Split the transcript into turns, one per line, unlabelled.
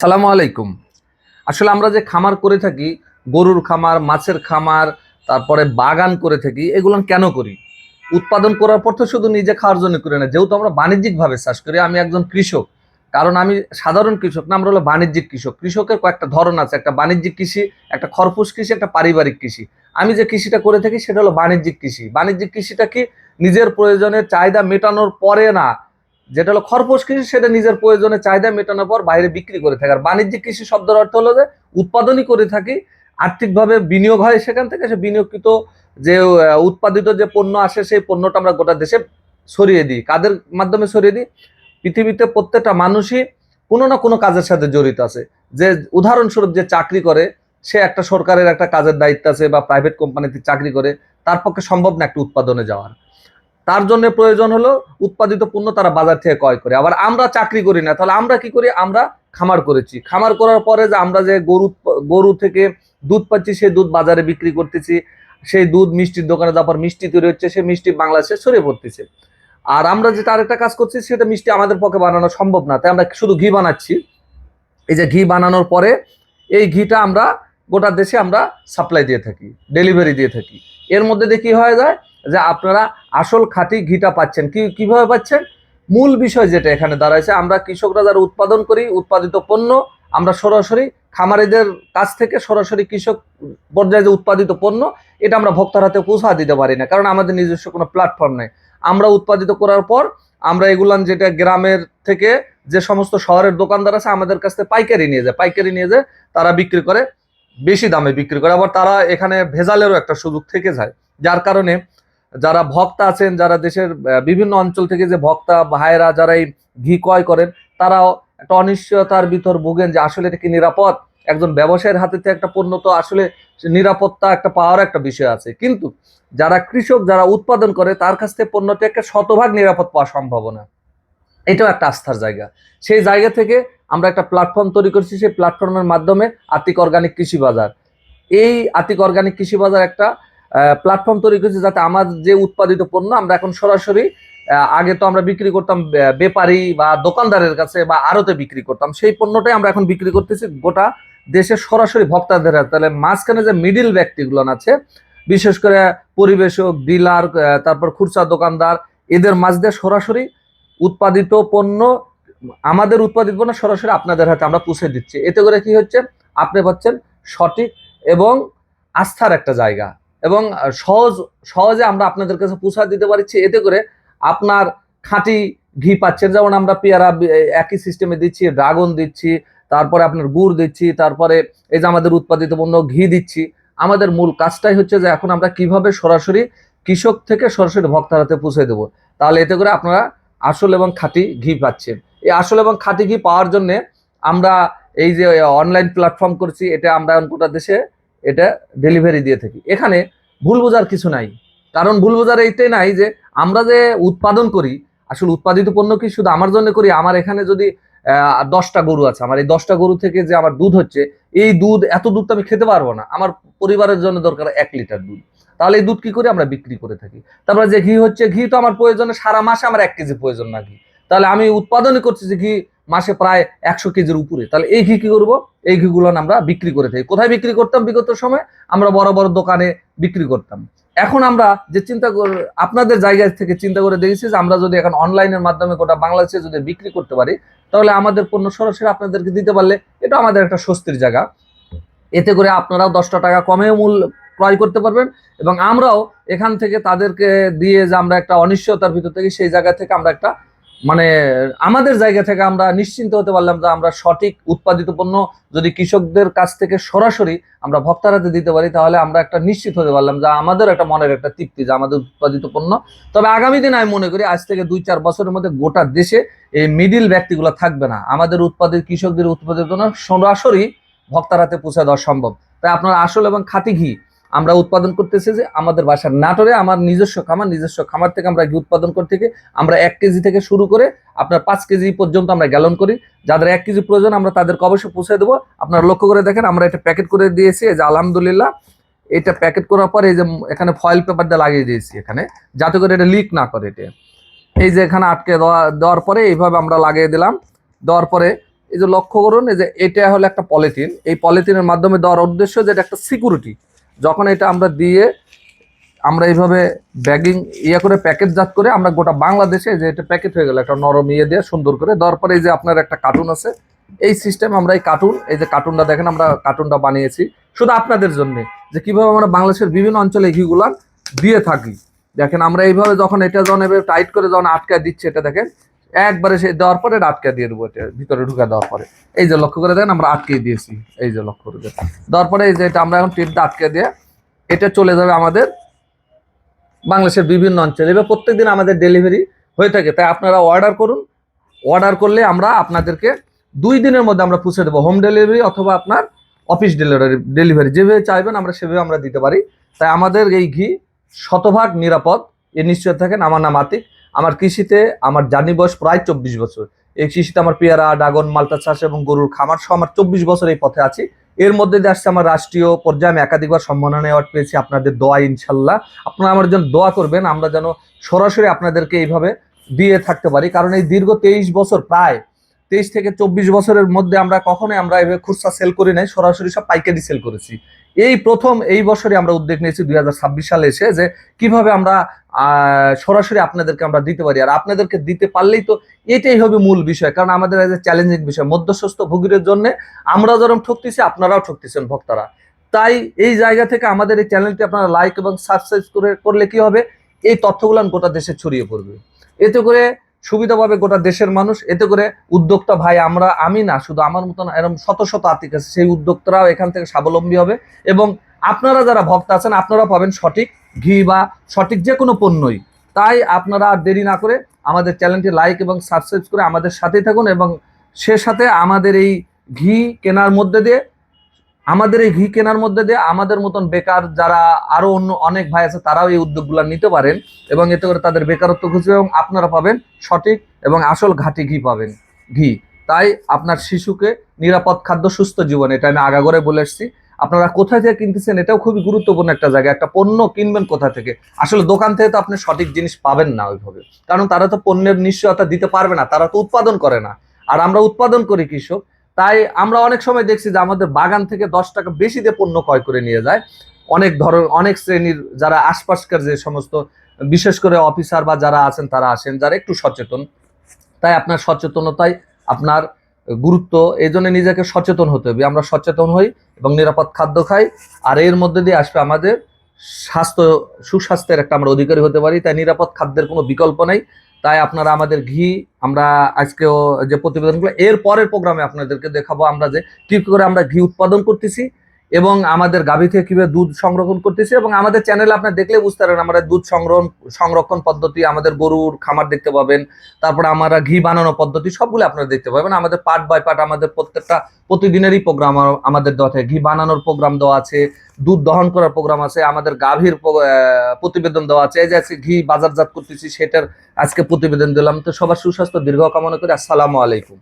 সালামু আলাইকুম। আসলে আমরা যে খামার করে থাকি, গরুর খামার, মাছের খামার, তারপরে বাগান করে থাকি, এগুলো কেন করি? উৎপাদন করার পর তো শুধু নিজে খাওয়ার জন্য করি না, যেহেতু আমরা বাণিজ্যিকভাবে চাষ করি। আমি একজন কৃষক, কারণ আমি সাধারণ কৃষক না, আমরা হলো বাণিজ্যিক কৃষক। কৃষকের কয়েকটা ধরন আছে, একটা বাণিজ্যিক কৃষি, একটা খরপোশ কৃষি, একটা পারিবারিক কৃষি। আমি যে কৃষিটা করে থাকি সেটা হলো বাণিজ্যিক কৃষি। বাণিজ্যিক কৃষিটা কি? নিজের প্রয়োজনের চাহিদা মেটানোর পরে না, যেটা হলো খরপোশ কৃষি সেটা নিজের প্রয়োজনে চাহিদা মেটানোর পর বাইরে বিক্রি করে থাকে। আর বাণিজ্যিক কৃষি শব্দের অর্থ হলো যে উৎপাদনই করে থাকি, আর্থিকভাবে বিনিয়োগ হয়, সেখান থেকে সে বিনিয়োগকৃত যে উৎপাদিত যে পণ্য আসে সেই পণ্যটা আমরা গোটা দেশে ছড়িয়ে দিই। কাদের মাধ্যমে ছড়িয়ে দিই? পৃথিবীতে প্রত্যেকটা মানুষই কোনো না কোনো কাজের সাথে জড়িত আছে। যে উদাহরণস্বরূপ যে চাকরি করে, সে একটা সরকারের একটা কাজের দায়িত্ব আছে বা প্রাইভেট কোম্পানিতে চাকরি করে, তার পক্ষে সম্ভব না একটা উৎপাদনে যাওয়ার। তার জন্য প্রয়োজন হলো উৎপাদিত পণ্য তারা বাজার থেকে ক্রয় করে। আবার আমরা চাকরি করি না, তাহলে আমরা কি করি? আমরা খামার করেছি। খামার করার পরে যে আমরা যে গরু থেকে দুধ পাচ্ছি, সেই দুধ বাজারে বিক্রি করতেছি। সেই দুধ মিষ্টির দোকানে যাওয়ার পর মিষ্টি তৈরি হচ্ছে, সেই মিষ্টি বাংলাদেশে ছড়িয়ে পড়তেছে। আর আমরা যেটা আরেকটা কাজ করছি, সেটা মিষ্টি আমাদের পক্ষে বানানো সম্ভব না, তাই আমরা শুধু ঘি বানাচ্ছি। এই যে ঘি বানানোর পরে এই ঘিটা আমরা গোটা দেশে আমরা সাপ্লাই দিয়ে থাকি, ডেলিভারি দিয়ে থাকি। এর মধ্যে দিয়ে কি হয়ে যায় যে আপনারা আসল খাঁটি ঘিটা পাচ্ছেন। কিভাবে পাচ্ছেন? মূল বিষয় যেটা এখানে দাঁড়াইছে, আমরা কৃষকরা যারা উৎপাদন করি, উৎপাদিত পণ্য আমরা সরাসরি খামারিদের কাছ থেকে সরাসরি কৃষক পর্যায়ে যে উৎপাদিত পণ্য, এটা আমরা ভোক্তার হাতে পৌঁছা দিতে পারি না, কারণ আমাদের নিজস্ব কোনো প্ল্যাটফর্ম নেই। আমরা উৎপাদিত করার পর আমরা এগুলান যেটা গ্রামের থেকে যে সমস্ত শহরের দোকানদার আছে আমাদের কাছ থেকে পাইকারি নিয়ে যায় তারা বিক্রি করে, বেশি দামে বিক্রি করে। আবার তারা এখানে ভেজালেরও একটা সুযোগ থেকে যায়, যার কারণে যারা ভক্তা আছেন, যারা দেশের বিভিন্ন অঞ্চল থেকে যে ভক্তা ভাইয়েরা যারা এই ঘি ক্রয় করেন, তারাও একটা অনিশ্চয়তার ভিতর ভোগেন যে আসলে এটা কি নিরাপদ। একজন ব্যবসায়ীর হাতে থেকে একটা পণ্য তো আসলে নিরাপত্তা একটা পাওয়ার একটা বিষয় আছে, কিন্তু যারা কৃষক যারা উৎপাদন করে তার কাছ থেকে পণ্যটি একটা শতভাগ নিরাপদ পাওয়া সম্ভব না। এটাও একটা আস্থার জায়গা। সেই জায়গা থেকে আমরা একটা প্ল্যাটফর্ম তৈরি করছি। সেই প্ল্যাটফর্মের মাধ্যমে আতিক অর্গানিক কৃষি বাজার, এই আতিক অর্গানিক কৃষি বাজার একটা প্ল্যাটফর্ম তৈরি করছি, যাতে আমার যে উৎপাদিত পণ্য আমরা এখন সরাসরি, আগে তো আমরা বিক্রি করতাম ব্যাপারী বা দোকানদারের কাছে বা আড়তে বিক্রি করতাম, সেই পণ্যটাই আমরা এখন বিক্রি করতেছি গোটা দেশে সরাসরি ভোক্তাদের হাতে। তাহলে মাঝখানে যে মিডিল ব্যক্তিগুলো আছে, বিশেষ করে পরিবেশক, ডিলার, তারপর খুচরা দোকানদার, এদের মাঝ দিয়ে সরাসরি উৎপাদিত পণ্য, আমাদের উৎপাদিত পণ্য সরাসরি আপনাদের হাতে আমরা পৌঁছে দিচ্ছি। এতে করে কি হচ্ছে? আপনি পাচ্ছেন সঠিক এবং আস্থার একটা জায়গা, এবং সহজে আমরা আপনাদের কাছে পৌঁছা দিতে পারছি। এতে করে আপনার খাঁটি ঘি পাচ্ছেন। যেমন আমরা পেয়ারা একই সিস্টেমে দিচ্ছি, ড্রাগন দিচ্ছি, তারপরে আপনার গুড় দিচ্ছি, তারপরে এই যে আমাদের উৎপাদিত পণ্য ঘি দিচ্ছি। আমাদের মূল কাজটাই হচ্ছে যে এখন আমরা কিভাবে সরাসরি কৃষক থেকে সরাসরি ভক্তার হাতে পৌঁছে দেবো। তাহলে এতে করে আপনারা আসল এবং খাঁটি ঘি পাচ্ছেন। এই আসল এবং খাঁটি ঘি পাওয়ার জন্য আমরা এই যে অনলাইন প্ল্যাটফর্ম করছি, এটা আমরা গোটা দেশে এটা ডেলিভারি দিয়ে থাকি। এখানে ভুল বোঝার কিছু নাই, কারণ ভুল বোঝার এইটাই নাই যে আমরা যে উৎপাদন করি, আসলে উৎপাদিত পণ্য কি শুধু আমার জন্য করি? আমার এখানে যদি 10টা গরু আছে, আমার এই 10টা গরু থেকে যে আমার দুধ হচ্ছে, এই দুধ এত দুধ তো আমি খেতে পারবো না, আমার পরিবারের জন্য দরকার 1 লিটার দুধ। তাহলে এই দুধ কি করি? আমরা বিক্রি করে থাকি। তারপরে যে ঘি হচ্ছে, ঘি তো আমার প্রয়োজনে সারা মাসে আমার 1 কেজি প্রয়োজন না ঘি, তাহলে আমি উৎপাদনই করছি যে ঘি মাসে প্রায় 100 কেজির উপরে। তাহলে এই ঘি কি করবো? এই ঘিগুলো আমরা বিক্রি করে থাকি। কোথায় বিক্রি করতাম বিগত সময়? আমরা বড় বড় দোকানে বিক্রি করতাম। এখন আমরা যে আপনাদের জায়গা থেকে চিন্তা করে দেখেছি যে আমরা যদি এখন অনলাইনের মাধ্যমে গোটা বাংলাদেশে যদি বিক্রি করতে পারি, তাহলে আমাদের পণ্য সরাসরি আপনাদেরকে দিতে পারলে এটা আমাদের একটা স্বস্তির জায়গা। এতে করে আপনারাও 10টা টাকা কমেও মূল্য ক্রয় করতে পারবেন, এবং আমরাও এখান থেকে তাদেরকে দিয়ে যে আমরা একটা অনিশ্চয়তার ভিতর থেকে, সেই জায়গা থেকে আমরা একটা মানে আমাদের জায়গা থেকে আমরা নিশ্চিন্ত হতে পারলাম যে আমরা সঠিক উৎপাদিত পণ্য যদি কৃষকদের কাছ থেকে সরাসরি আমরা ভোক্তার হাতে দিতে পারি, তাহলে আমরা একটা নিশ্চিত হতে পারলাম যে আমাদের একটা মনের একটা তৃপ্তি যে আমাদের উৎপাদিত পণ্য। তবে আগামী দিন আমি মনে করি আজ থেকে 2-4 বছরের মধ্যে গোটা দেশে এই মিডিল ব্যক্তিগুলো থাকবে না, আমাদের উৎপাদিত কৃষকদের উৎপাদিত পণ্য সরাসরি ভোক্তার হাতে পৌঁছে দেওয়া সম্ভব। তাই আপনার আসল এবং খাঁটি ঘি আমরা উৎপাদন করতেছি যে আমাদের বাসার নাটোরে আমার নিজস্ব খামার থেকে আমরা ঘি উৎপাদন করতে থেকে আমরা 1 কেজি থেকে শুরু করে আপনার 5 কেজি পর্যন্ত আমরা গ্যালন করি। যাদের 1 কেজি প্রয়োজন আমরা তাদেরকে অবশ্যই পৌঁছে দেবো। আপনারা লক্ষ্য করে দেখেন, আমরা এটা প্যাকেট করে দিয়েছি, এই যে আলহামদুলিল্লাহ। এটা প্যাকেট করার পরে এই যে এখানে ফয়েল পেপার দিয়ে লাগিয়ে দিয়েছি এখানে, যাতে করে এটা লিক না করে। এটা এই যে এখানে আটকে দেওয়ার পরে এইভাবে আমরা লাগিয়ে দিলাম। দেওয়ার পরে এই যে লক্ষ্য করুন, এই যে এটা হলো একটা পলিথিন, এই পলিথিনের মাধ্যমে দেওয়ার উদ্দেশ্য যেটা একটা সিকিউরিটি। যখন এটা আমরা দিয়ে আমরা এইভাবে ব্যাগিং করে প্যাকেটজাত করে আমরা গোটা বাংলাদেশে যে এটা প্যাকেট হয়ে গেল একটা নরম দিয়ে সুন্দর করে দেওয়ার পরে এই যে আপনার একটা কার্টুন আছে, এই সিস্টেম আমরা এই কার্টুন, এই যে কার্টুনটা দেখেন আমরা কার্টুনটা বানিয়েছি শুধু আপনাদের জন্য, যে কিভাবে আমরা বাংলাদেশের বিভিন্ন অঞ্চলে ঘিগুলা দিয়ে থাকি। দেখেন আমরা এইভাবে যখন এটা যখন এভাবে টাইট করে যখন আটকায় দিচ্ছে, এটা দেখেন একবারে সে দেওয়ার পরে এটা আটকে দিয়ে দেবো, এটা ভিতরে ঢুকে দেওয়ার পরে এই যে লক্ষ্য করে দেখেন আমরা আটকে দিয়েছি, এই যে লক্ষ্য করে দেওয়ার পরে এই যে এটা আমরা এখন টেপটা আটকে দিয়ে এটা চলে যাবে আমাদের বাংলাদেশের বিভিন্ন অঞ্চলে। এবার প্রত্যেকদিন আমাদের ডেলিভারি হয়ে থাকে, তাই আপনারা অর্ডার করুন। অর্ডার করলে আমরা আপনাদেরকে 2 দিনের মধ্যে আমরা পৌঁছে দেবো, হোম ডেলিভারি অথবা আপনার অফিস ডেলিভারি যেভাবে চাইবেন আমরা সেভাবে আমরা দিতে পারি। তাই আমাদের এই ঘি শতভাগ নিরাপদ, এ নিশ্চয় থাকেন। আমার নাম আতিক, আমার কৃষিতে আমার জার্নি বয়স প্রায় 24 বছর। এই কৃষিতে আমার পেয়ারা, ড্রাগন, মাল্টা চাষ এবং গরুর খামার সহ আমার 24 বছর এই পথে আছি। এর মধ্যে দিয়ে আসছে আমার রাষ্ট্রীয় পর্যায়ে আমি একাধিকবার সম্মাননা অ্যাওয়ার্ড পেয়েছি আপনাদের দোয়া, ইনশাল্লাহ আপনারা আমার জন্য দোয়া করবেন, আমরা যেন সরাসরি আপনাদেরকে এইভাবে দিয়ে থাকতে পারি। কারণ এই দীর্ঘ 23 বছর, প্রায় 23 থেকে 24 বছরের মধ্যে আমরা কখনোই আমরা এভাবে খুচরা সেল করি নাই, সরাসরি সব পাইকারি সেল করেছি। এই প্রথম এই বছরে আমরা উদ্যোগ নিয়েছি 2026 সালে এসে, যে কিভাবে আমরা সরাসরি আপনাদেরকে আমরা দিতে পারি। আর আপনাদেরকে দিতে পারলেই তো এটাই হবে মূল বিষয়, কারণ আমাদের এজ এ চ্যালেঞ্জিং বিষয় মধ্যস্থ ভোগীদের জন্য আমরা যেরকম ঠকতেছি আপনারাও ঠকতেছেন ভক্তরা। তাই এই জায়গা থেকে আমাদের এই চ্যানেলটি আপনারা লাইক এবং সাবস্ক্রাইব করলে কি হবে, এই তথ্যগুলো গোটা দেশে ছড়িয়ে পড়বে। এতে করে সুবিধা পাবে গোটা দেশের মানুষ, এতে করে উদ্যোক্তা ভাই, আমি না শুধু আমার মতন এরকম শত শত আর্থিক আছে, সেই উদ্যোক্তারাও এখান থেকে স্বাবলম্বী হবে। এবং আপনারা যারা ভক্ত আছেন আপনারা পাবেন সঠিক ঘি বা সঠিক যে কোনো পণ্যই। তাই আপনারা আর দেরি না করে আমাদের চ্যানেলটি লাইক এবং সাবস্ক্রাইব করে আমাদের সাথেই থাকুন, এবং সে সাথে আমাদের এই ঘি কেনার মধ্যে দিয়ে আমাদের মতন বেকার যারা আরো অন্য অনেক ভাই আছে তারাও এই উদ্যোগগুলো নিতে পারেন, এবং এতে করে তাদের বেকারত্ব ঘুচবে এবং আপনারা পাবেন সঠিক এবং আসল ঘাটি ঘি। তাই আপনার শিশুকে নিরাপদ খাদ্য, সুস্থ জীবন, এটা আমি আগাগোড়াই বলে এসেছি। আপনারা কোথায় থেকে কিনতেছেন এটাও খুবই গুরুত্বপূর্ণ একটা জায়গা। একটা পণ্য কিনবেন কোথা থেকে, আসলে দোকান থেকে তো আপনি সঠিক জিনিস পাবেন না ওইভাবে, কারণ তারা তো পণ্যের নিশ্চয়তা দিতে পারবে না, তারা তো উৎপাদন করে না, আর আমরা উৎপাদন করি কৃষক। তাই আমরা অনেক সময় দেখছি যে আমাদের বাগান থেকে 10 টাকা বেশি দিয়ে পণ্য ক্রয় করে নিয়ে যায় অনেক শ্রেণীর যারা আশপাশকার যে সমস্ত, বিশেষ করে অফিসার বা যারা আছেন তারা আসেন যারা একটু সচেতন। তাই আপনার সচেতনতাই আপনার গুরুত্ব, এই জন্য নিজেকে সচেতন হতে হবে। আমরা সচেতন হই এবং নিরাপদ খাদ্য খাই, আর এর মধ্যে দিয়ে আসবে আমাদের সুস্বাস্থ্যের একটা আমরা অধিকারী হতে পারি। তাই নিরাপদ খাদ্যের কোনো বিকল্প নেই। তাই আপনারা আমাদের ঘি, আমরা আজকেও যে প্রতিবেদনগুলো এর পরের প্রোগ্রামে আপনাদেরকে দেখাবো আমরা যে কি করে আমরা ঘি উৎপাদন করতেছি এবং আমাদের গাভী থেকে কিভাবে দুধ সংরক্ষণ করতেছি। এবং আমাদের চ্যানেলে আপনি দেখলে বুঝতে পারবেন আমাদের দুধ সংরক্ষণ পদ্ধতি, আমাদের গরুর খামার দেখতে পাবেন, তারপরে আমরা ঘি বানানো পদ্ধতি সবগুলো আপনারা দেখতে পাবেন। আমাদের পার্ট বাই পার্ট আমাদের প্রত্যেকটা প্রতিদিনেরই প্রোগ্রাম আমাদের দেওয়া থাকে। ঘি বানানোর প্রোগ্রাম দেওয়া আছে, দুধ দহন করার প্রোগ্রাম আছে, আমাদের গাভীর প্রতিবেদন দেওয়া আছে। এই যে আজকে ঘি বাজারজাত করতেছি সেটার আজকে প্রতিবেদন দিলাম। তো সবার সুস্বাস্থ্য দীর্ঘ কামনা করে আসসালামু আলাইকুম।